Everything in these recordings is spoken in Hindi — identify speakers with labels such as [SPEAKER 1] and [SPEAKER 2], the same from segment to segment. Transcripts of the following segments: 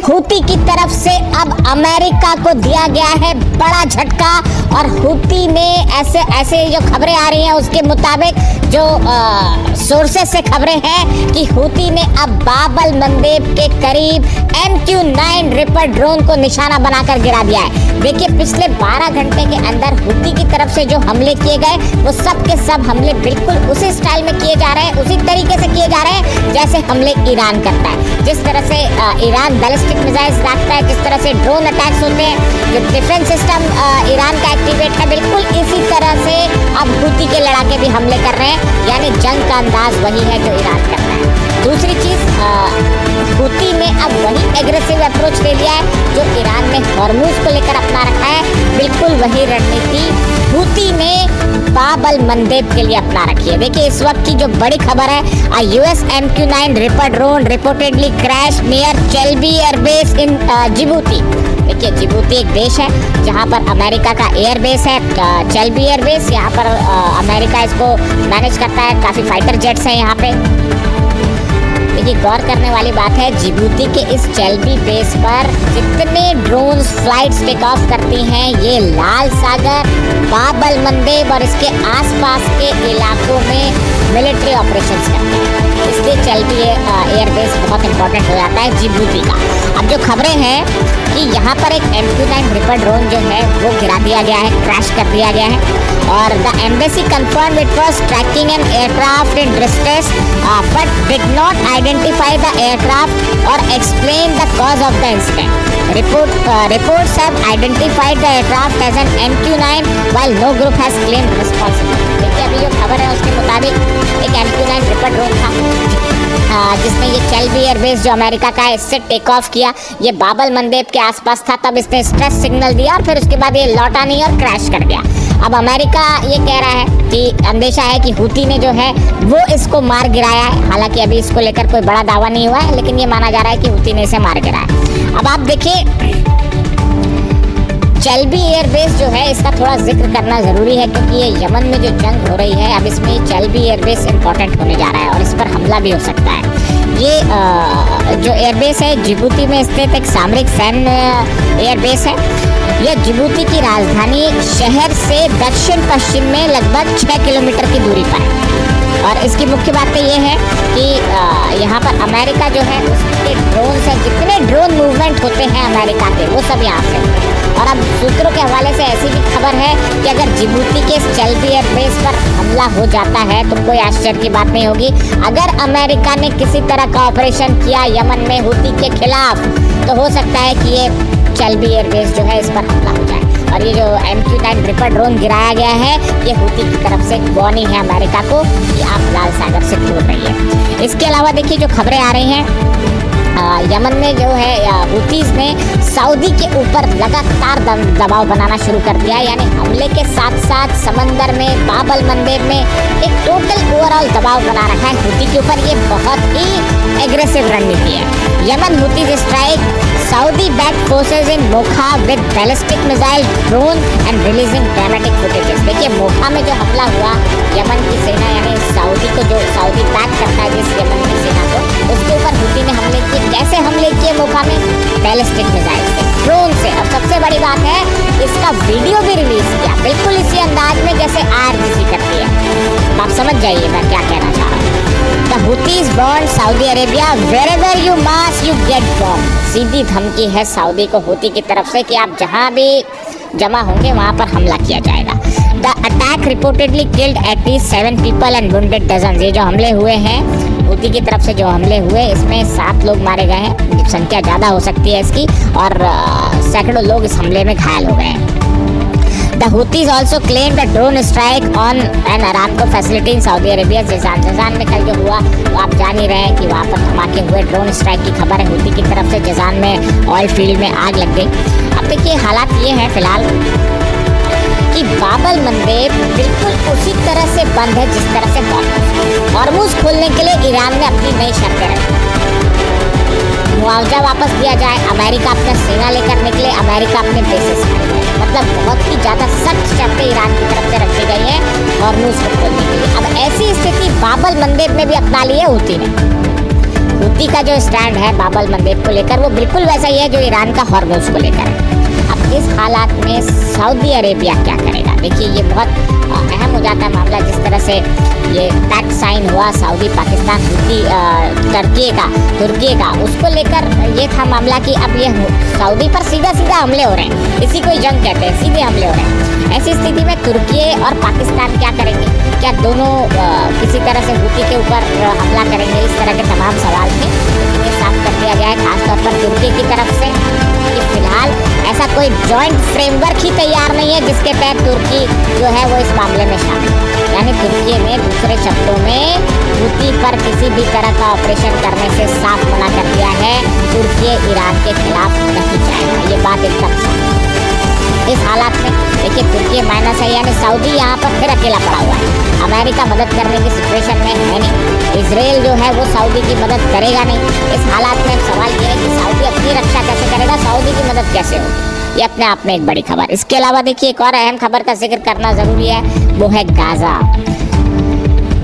[SPEAKER 1] हूती की तरफ से अब अमेरिका को दिया गया है बड़ा झटका और हूती ने ऐसे जो खबरें आ रही हैं उसके मुताबिक जो सोर्सेस से खबरें हैं कि हूती ने अब बाब-अल मंदेब के करीब MQ-9 रिपर ड्रोन को निशाना बनाकर गिरा दिया है। देखिए पिछले 12 घंटे के अंदर हूती की तरफ से जो हमले किए गए वो सब के सब हमले बिल्कुल उसी स्टाइल में किए जा रहे हैं, उसी तरीके से किए जा रहे हैं जैसे हमले ईरान करता है। जिस तरह से ईरान बैलिस्टिक मिसाइल्स रखता है, जिस तरह से ड्रोन अटैक्स होते हैं, जो डिफेंस सिस्टम ईरान का एक्टिवेट है, बिल्कुल इसी तरह से अब हूती के लड़ाके भी हमले कर रहे हैं। यानी जंग का अंदाज वही है जो ईरान करता है। दूसरी चीज हूती ने अब वही एग्रेसिव अप्रोच ले लिया है जो ईरान ने हॉर्मूज को लेकर अपना रखा है। बिल्कुल वही रणनीति हूती ने बाब-अल मंदेब के लिए अपना रखी है। देखिए इस वक्त की जो बड़ी खबर है, US MQ-9 Reaper drone reportedly crash near चेल्बी एयरबेस इन जिबूती। देखिए जिबूती एक देश है जहां पर अमेरिका का एयरबेस है, चेल्बी एयरबेस। यहाँ पर अमेरिका इसको मैनेज करता है, काफ़ी फाइटर जेट्स हैं यहाँ पे। देखिए गौर करने वाली बात है, जिबूती के इस चेल्बी बेस पर जितने ड्रोन फ्लाइट्स टेक ऑफ करती हैं ये लाल सागर, बाब-अल मंदेब और इसके आसपास के इलाकों में मिलिट्री ऑपरेशंस करते हैं। इसलिए चेल्बी एयरबेस बहुत इंपॉर्टेंट हो जाता है जिबूती का। अब जो खबरें हैं कि यहाँ पर एक MQ-9 रिपर ड्रोन जो है वो गिरा दिया गया है, क्रैश कर दिया गया है और the embassy confirm it was tracking an aircraft in distress but did not identify the aircraft और explain the cause of the incident. Reports have identified the aircraft as an MQ-9 while no group has claimed responsibility। देखिए अभी जो खबर है उसके मुताबिक एक MQ-9 रिपर ड्रोन था जिसने ये चेल्बी एयरबेस जो अमेरिका का है इससे टेक ऑफ किया। ये बाब-अल मंदेब के आसपास था, तब इसने स्ट्रेस सिग्नल दिया और फिर उसके बाद ये लौटा नहीं और क्रैश कर गया। अब अमेरिका ये कह रहा है कि अंदेशा है कि हूती ने जो है वो इसको मार गिराया है। हालांकि अभी इसको लेकर कोई बड़ा दावा नहीं हुआ है, लेकिन ये माना जा रहा है कि हूती ने इसे मार गिराया। अब आप देखिए चेल्बी एयरबेस जो है इसका थोड़ा जिक्र करना ज़रूरी है क्योंकि ये यमन में जो जंग हो रही है अब इसमें चेल्बी एयरबेस इंपॉर्टेंट होने जा रहा है और इस पर हमला भी हो सकता है। ये जो एयरबेस है जिबूती में स्थित एक सामरिक सैन्य एयरबेस है। यह जिबूती की राजधानी शहर से दक्षिण पश्चिम में लगभग 6 किलोमीटर की दूरी पर है और इसकी मुख्य बात तो ये है कि यहाँ पर अमेरिका जो है उसके ड्रोन से जितने ड्रोन मूवमेंट होते हैं अमेरिका के वो सब यहाँ से। और अब सूत्रों के हवाले से ऐसी भी खबर है कि अगर जिबूती के चेल्बी एयरबेस पर हमला हो जाता है तो कोई आश्चर्य की बात नहीं होगी। अगर अमेरिका ने किसी तरह का ऑपरेशन किया यमन में हूती के खिलाफ तो हो सकता है कि ये चेल्बी एयरबेस जो है इस पर हमला हो जाए। और ये जो MQ-9 रिपर ड्रोन गिराया गया है ये हूती की तरफ से वार्निंग है अमेरिका को कि आप लाल सागर से दूर रहिए। इसके अलावा देखिए जो खबरें आ रही हैं यमन में जो है हूतीज ने सऊदी के ऊपर लगातार दबाव बनाना शुरू कर दिया। यानी हमले के साथ साथ समंदर में बाब-अल मंदेब में एक टोटल ओवरऑल दबाव बना रखा है हूती के ऊपर। ये बहुत ही एग्रेसिव रणनीति है। Yemen Houthis strike Saudi backed forces in Mocha with ballistic missile drone and releasing dramatic footages। देखिए मोखा में जो हमला हुआ यमन की सेना यानी सऊदी को जो सऊदी बैक करता है जिस यमन की सेना को उसके ऊपर हूती ने हमले किए। कैसे हमले किए मोखा में? बैलिस्टिक मिसाइल से, ड्रोन से। और सबसे बड़ी बात है इसका वीडियो भी रिलीज किया बिल्कुल इसी अंदाज में जैसे IRGC करती है। आप समझ जाइए मैं क्या कहना चाह रहा हूँ। The Houthis warned Saudi Arabia wherever you mass you get bombed। सीधी धमकी है सऊदी को हूती की तरफ से कि आप जहां भी जमा होंगे वहां पर हमला किया जाएगा। The attack reportedly killed at least 7 people and wounded dozens। ये जो हमले हुए हैं हूती की तरफ से जो हमले हुए इसमें 7 लोग मारे गए हैं, संख्या ज़्यादा हो सकती है इसकी, और सैकड़ों लोग इस हमले में घायल हो गए हैं। The Houthis also claimed a drone strike on an Aramco facility in Saudi Arabia। जज़ान में कल जो हुआ तो आप जान ही रहे हैं कि वहाँ पर धमाके हुए, ड्रोन स्ट्राइक की खबर है हूती की तरफ से। जज़ान में ऑयल फील्ड में आग लग गई। अब देखिए हालात ये हैं फिलहाल कि बाब-अल मंदेब बिल्कुल उसी तरह से बंद है जिस तरह से हॉर्मूज खोलने के लिए ईरान ने अपनी नई शर्तें रखी। मुआवजा वापस दिया जाए, अमेरिका अपना सेना लेकर निकले, अमेरिका अपने बेसिस पर, मतलब बहुत ही ज़्यादा सख्त शर्तें ईरान की तरफ से रखी गई हैं हॉर्मूज को खोलने के लिए। अब ऐसी स्थिति बाब-अल मंदेब में भी अपना ली है हूती ने। हूती का जो स्टैंड है बाबल मंदेब को लेकर वो बिल्कुल वैसा ही है जो ईरान का हॉर्मुज को लेकर है। अब इस हालात में सऊदी अरेबिया क्या करेगा? देखिए ये बहुत अहम हो जाता है मामला। जिस तरह से ये पैक्ट साइन हुआ सऊदी पाकिस्तान तुर्की का उसको लेकर ये था मामला कि अब ये सऊदी पर सीधा हमले हो रहे हैं। इसी को जंग कहते हैं, सीधे हमले हो रहे हैं। ऐसी स्थिति में तुर्की और पाकिस्तान क्या करेंगे? क्या दोनों किसी तरह से हूती के ऊपर हमला करेंगे? इस तरह के तमाम सवाल थे। इन्हें साफ कर दिया गया है खासतौर पर तुर्की की तरफ से कि फिलहाल ऐसा कोई जॉइंट फ्रेमवर्क ही तैयार नहीं है जिसके तहत तुर्की जो है वो इस मामले में शामिल। यानी तुर्की ने दूसरे शब्दों में हूती पर किसी भी तरह का ऑपरेशन करने से साफ मना कर दिया है। तुर्की ईरान के खिलाफ नहीं जाएगा, ये बात एकदम साफ। इस हालात में देखिए तुर्की माइनस है, यानी सऊदी यहाँ पर फिर अकेला पड़ा हुआ है। अमेरिका मदद करने की सिचुएशन में है नहीं। इजराइल जो है वो सऊदी की मदद करेगा नहीं। इस हालात में सवाल ये है कि सऊदी अपनी रक्षा कैसे करेगा, सऊदी की मदद कैसे होगी? ये अपने आप में एक बड़ी खबर। इसके अलावा देखिए एक और अहम खबर का जिक्र करना जरूरी है, वो है गाजा।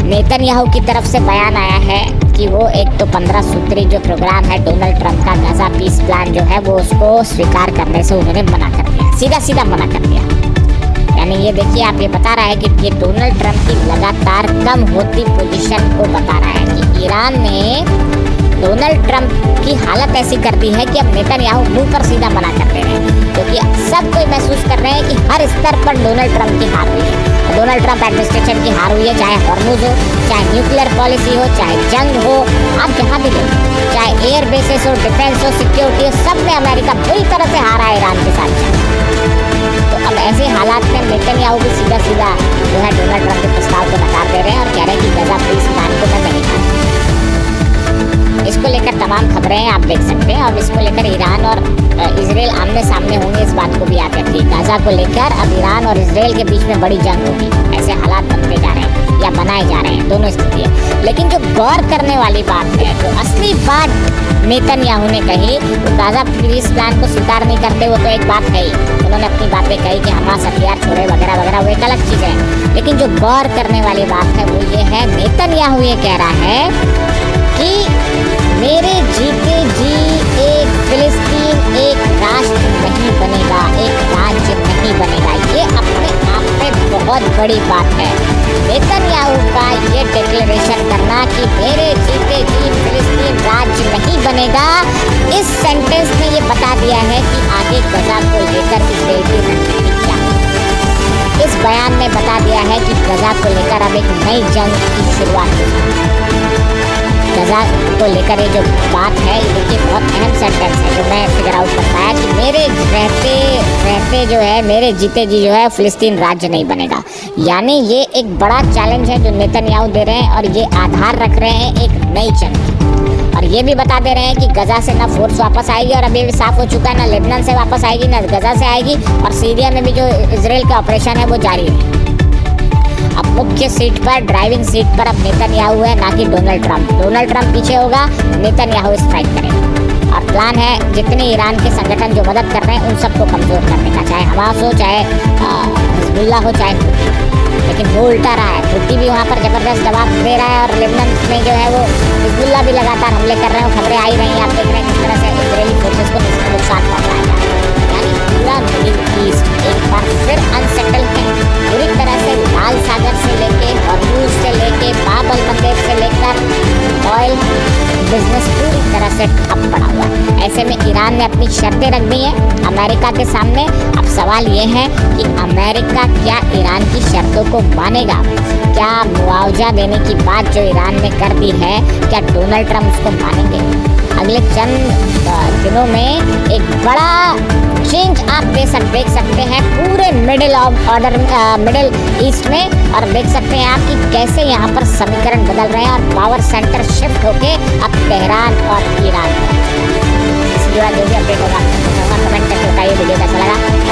[SPEAKER 1] नेतन्याहू की तरफ से बयान आया है कि वो एक तो 15 सूत्री जो प्रोग्राम है डोनाल्ड ट्रंप का गाजा पीस प्लान जो है वो उसको स्वीकार करने से उन्होंने मना कर दिया, सीधा मना कर दिया। यानी ये देखिए आप ये बता रहा है कि ये डोनाल्ड ट्रंप की लगातार कम होती पोजीशन को बता रहा है कि ईरान ने डोनाल्ड ट्रंप की हालत ऐसी कर दी है कि अब नेतन्याहू मुंह पर सीधा मना कर दे रहे हैं, क्योंकि सब कोई महसूस कर रहे हैं कि हर स्तर पर डोनाल्ड ट्रंप की हार हुई है। डोनाल्ड ट्रंप एडमिनिस्ट्रेशन की हार हुई है, चाहे हॉर्मुज हो, चाहे न्यूक्लियर पॉलिसी हो, चाहे जंग हो, आप जहाँ भी लें, चाहे एयर बेसिस हो, डिफेंस हो, सिक्योरिटी हो, सब में अमेरिका बुरी तरह से हारा है ईरान के साथ। तो अब ऐसे हालात में नेतन्याहू भी सीधा जो है डोनाल्ड ट्रंप के प्रस्ताव को नकार दे रहे हैं और कह रहे हैं कि गाजा पीस प्लान को मैं नहीं मानता। इसको लेकर तमाम खबरें आप देख सकते हैं और इसको लेकर ईरान और इजराइल आमने सामने होंगे, इस बात को भी याद रखिए। गाजा को लेकर अब ईरान और इजराइल के बीच में बड़ी जंग होगी, ऐसे हालात बनते जा रहे हैं या बनाए जा रहे हैं, दोनों स्थिति है। लेकिन जो गौर करने वाली बात है, जो असली बात नेतन्याहू ने कही, वो गाजा पीस प्लान को स्वीकार नहीं करते, वो तो एक बात है ही। उन्होंने अपनी बातें कही कि हमास हथियार छोड़े वगैरह वगैरह, वो एक अलग चीज़ है। लेकिन जो गौर करने वाली बात है वो ये है, नेतन्याहू ये कह रहा है कि मेरे जीते जी एक फिलिस्तीन एक राष्ट्र नहीं बनेगा, एक राज्य नहीं बनेगा। ये अपने आप में बहुत बड़ी बात है। नेतन्याहू का ये डिक्लेरेशन करना कि मेरे जीते जी फिलिस्तीन राज्य नहीं बनेगा, इस सेंटेंस में ये बता दिया है कि आगे गजा को लेकर इजराइल की रणनीति क्या है। इस बयान में बता दिया है कि गजा को लेकर अब एक नई जंग की शुरुआत होगी। गजा को लेकर ये जो बात है, ये देखिए बहुत अहम सेंटेंस है जो मैं फिगर आउट कर पाया कि मेरे रहते जो है, मेरे जीते जी जो है फिलिस्तीन राज्य नहीं बनेगा। यानी ये एक बड़ा चैलेंज है जो नेतन्याहू दे रहे हैं और ये आधार रख रहे हैं एक नई जंग। और ये भी बता दे रहे हैं कि गजा से ना फोर्स वापस आएगी, और अभी भी साफ हो चुका है ना लेबनान से वापस आएगी ना गजा से आएगी, और सीरिया में भी जो इजराइल का ऑपरेशन है वो जारी है। अब मुख्य सीट पर, ड्राइविंग सीट पर अब नेतन्याहू है, ना कि डोनाल्ड ट्रंप। डोनाल्ड ट्रंप पीछे होगा, नेतन्याहू स्ट्राइक करेगा। और प्लान है जितने ईरान के संगठन जो मदद कर रहे हैं उन सबको कमजोर करने का, चाहे हमास हो, चाहे हिजबुल्लाह हो, चाहे हूती। लेकिन वो उल्टा रहा है, हूती भी वहाँ पर जबरदस्त जवाब दे रहा है, और लेबनान में जो है वो हिजबुल्लाह भी लगातार हमले कर रहे हैं। खबरें आई रही हैं, आप देख रहे हैं किस तरह से इजरायली फोर्सेस को नुकसान पहुँचाया जा रहा है। यानी पूरा मिडिल ईस्ट एक बार फिर अनसेटल है, पूरी तरह से लाल सागर से लेके, हॉर्मुज से लेके, बाब अल मंदेब से लेकर ऑयल बिजनेस पूरी तरह से ठप पड़ा हुआ है। ऐसे में ईरान ने अपनी शर्तें रख दी हैं अमेरिका के सामने। अब सवाल ये है कि अमेरिका क्या ईरान की शर्तों को मानेगा? क्या मुआवजा देने की बात जो ईरान ने कर दी है, क्या डोनाल्ड ट्रंप उसको मानेंगे? अगले चंद दिनों में एक बड़ा चेंज आप देख सकते हैं पूरे मिडिल ईस्ट में, और देख सकते हैं आप कि कैसे यहाँ पर समीकरण बदल रहे हैं और पावर सेंटर शिफ्ट होके अब तेहरान और ईरान। इसके बाद जो भी अपडेट होगा कमेंट करके बताइए। वीडियो कैसा लगा?